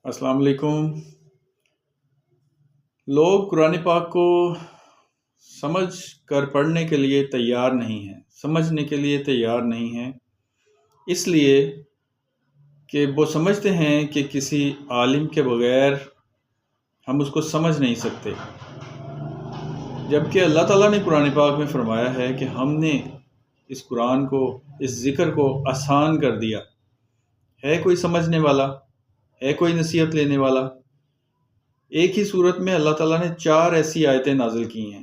السلام علیکم۔ لوگ قرآن پاک کو سمجھ کر پڑھنے کے لیے تیار نہیں ہیں، سمجھنے کے لیے تیار نہیں ہیں، اس لیے کہ وہ سمجھتے ہیں کہ کسی عالم کے بغیر ہم اس کو سمجھ نہیں سکتے، جبکہ اللہ تعالیٰ نے قرآن پاک میں فرمایا ہے کہ ہم نے اس قرآن کو، اس ذکر کو آسان کر دیا ہے۔ کوئی سمجھنے والا ہے، کوئی نصیحت لینے والا؟ ایک ہی صورت میں اللہ تعالیٰ نے 4 ایسی آیتیں نازل کی ہیں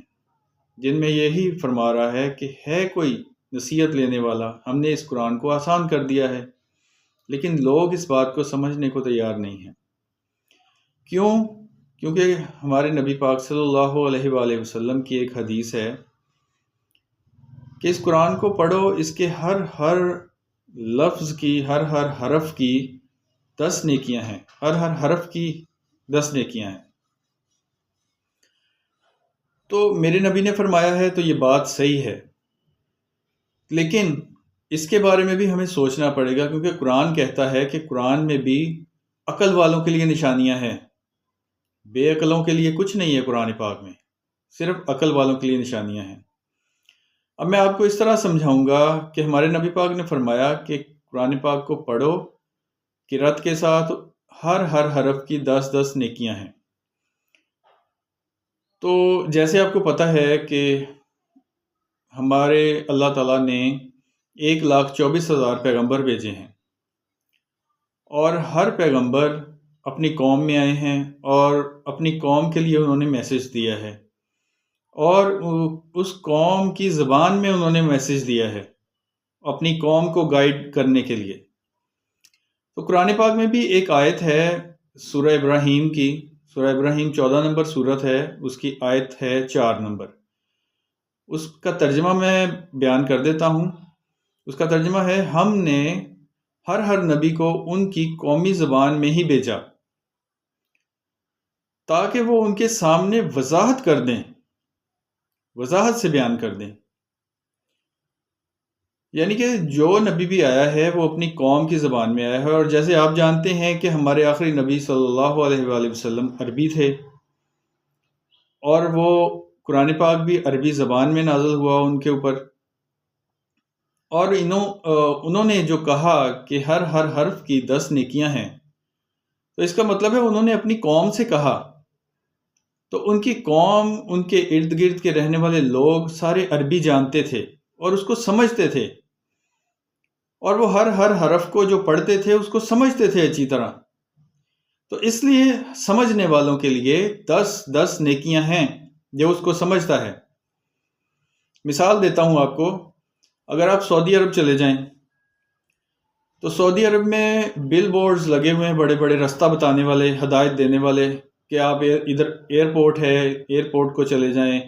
جن میں یہی فرما رہا ہے کہ ہے کوئی نصیحت لینے والا، ہم نے اس قرآن کو آسان کر دیا ہے، لیکن لوگ اس بات کو سمجھنے کو تیار نہیں ہیں۔ کیوں؟ کیونکہ ہمارے نبی پاک صلی اللہ علیہ وآلہ وسلم کی ایک حدیث ہے کہ اس قرآن کو پڑھو، اس کے ہر لفظ کی، ہر حرف کی 10 نیکیاں ہیں، ہر حرف کی 10 نیکیاں ہیں۔ تو میرے نبی نے فرمایا ہے تو یہ بات صحیح ہے، لیکن اس کے بارے میں بھی ہمیں سوچنا پڑے گا، کیونکہ قرآن کہتا ہے کہ قرآن میں بھی عقل والوں کے لیے نشانیاں ہیں، بے عقلوں کے لیے کچھ نہیں ہے قرآن پاک میں، صرف عقل والوں کے لیے نشانیاں ہیں۔ اب میں آپ کو اس طرح سمجھاؤں گا کہ ہمارے نبی پاک نے فرمایا کہ قرآن پاک کو پڑھو، قرأت کے ساتھ ہر حرف کی 10 نیکیاں ہیں۔ تو جیسے آپ کو پتہ ہے کہ ہمارے اللہ تعالیٰ نے 1,24,000 پیغمبر بھیجے ہیں، اور ہر پیغمبر اپنی قوم میں آئے ہیں اور اپنی قوم کے لیے انہوں نے میسج دیا ہے، اور اس قوم کی زبان میں انہوں نے میسج دیا ہے اپنی قوم کو گائیڈ کرنے کے لیے۔ تو قرآن پاک میں بھی ایک آیت ہے سورہ ابراہیم کی، سورہ ابراہیم 14 نمبر سورت ہے، اس کی آیت ہے 4 نمبر۔ اس کا ترجمہ میں بیان کر دیتا ہوں۔ اس کا ترجمہ ہے، ہم نے ہر نبی کو ان کی قومی زبان میں ہی بھیجا تاکہ وہ ان کے سامنے وضاحت کر دیں، وضاحت سے بیان کر دیں۔ یعنی کہ جو نبی بھی آیا ہے وہ اپنی قوم کی زبان میں آیا ہے، اور جیسے آپ جانتے ہیں کہ ہمارے آخری نبی صلی اللہ علیہ وآلہ وسلم عربی تھے، اور وہ قرآن پاک بھی عربی زبان میں نازل ہوا ان کے اوپر، اور انہوں نے جو کہا کہ ہر حرف کی 10 نیکیاں ہیں، تو اس کا مطلب ہے انہوں نے اپنی قوم سے کہا، تو ان کی قوم، ان کے ارد گرد کے رہنے والے لوگ سارے عربی جانتے تھے اور اس کو سمجھتے تھے، اور وہ ہر حرف کو جو پڑھتے تھے اس کو سمجھتے تھے اچھی طرح۔ تو اس لیے سمجھنے والوں کے لیے 10 نیکیاں ہیں جو اس کو سمجھتا ہے۔ مثال دیتا ہوں آپ کو، اگر آپ سعودی عرب چلے جائیں تو سعودی عرب میں بل بورڈز لگے ہوئے ہیں، بڑے بڑے رستہ بتانے والے، ہدایت دینے والے، کہ آپ ادھر ایئرپورٹ ہے، ایئرپورٹ کو چلے جائیں،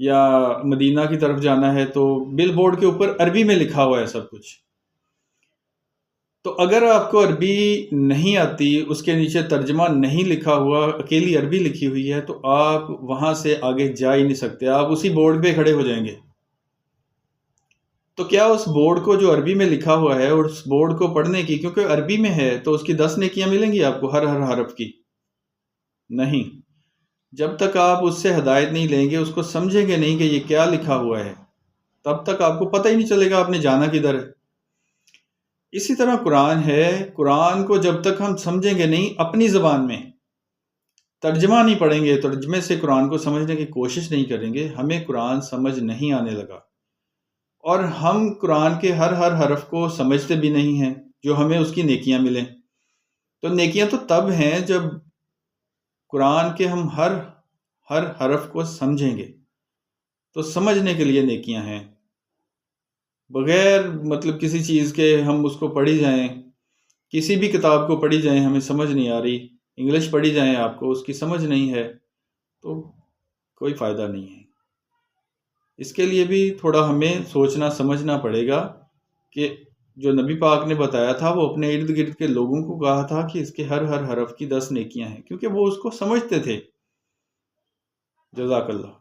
یا مدینہ کی طرف جانا ہے تو بل بورڈ کے اوپر عربی میں لکھا ہوا ہے سب کچھ۔ تو اگر آپ کو عربی نہیں آتی، اس کے نیچے ترجمہ نہیں لکھا ہوا، اکیلی عربی لکھی ہوئی ہے، تو آپ وہاں سے آگے جا ہی نہیں سکتے، آپ اسی بورڈ پہ کھڑے ہو جائیں گے۔ تو کیا اس بورڈ کو جو عربی میں لکھا ہوا ہے، اور اس بورڈ کو پڑھنے کی، کیونکہ عربی میں ہے تو اس کی 10 نیکیاں ملیں گی آپ کو ہر حرف کی؟ نہیں۔ جب تک آپ اس سے ہدایت نہیں لیں گے، اس کو سمجھیں گے نہیں کہ یہ کیا لکھا ہوا ہے، تب تک آپ کو پتہ ہی نہیں چلے گا آپ نے جانا کدھر ہے۔ اسی طرح قرآن ہے، قرآن کو جب تک ہم سمجھیں گے نہیں اپنی زبان میں، ترجمہ نہیں پڑھیں گے، ترجمے سے قرآن کو سمجھنے کی کوشش نہیں کریں گے، ہمیں قرآن سمجھ نہیں آنے لگا، اور ہم قرآن کے ہر حرف کو سمجھتے بھی نہیں ہیں جو ہمیں اس کی نیکیاں ملیں۔ تو نیکیاں تو تب ہیں جب قرآن کے ہم ہر حرف کو سمجھیں گے، تو سمجھنے کے لیے نیکیاں ہیں۔ بغیر مطلب کسی چیز کے ہم اس کو پڑھی جائیں، کسی بھی کتاب کو پڑھی جائیں، ہمیں سمجھ نہیں آ رہی، انگلش پڑھی جائیں، آپ کو اس کی سمجھ نہیں ہے، تو کوئی فائدہ نہیں ہے۔ اس کے لیے بھی تھوڑا ہمیں سوچنا سمجھنا پڑے گا کہ جو نبی پاک نے بتایا تھا وہ اپنے ارد گرد کے لوگوں کو کہا تھا کہ اس کے ہر حرف کی 10 نیکیاں ہیں، کیونکہ وہ اس کو سمجھتے تھے۔ جزاک اللہ۔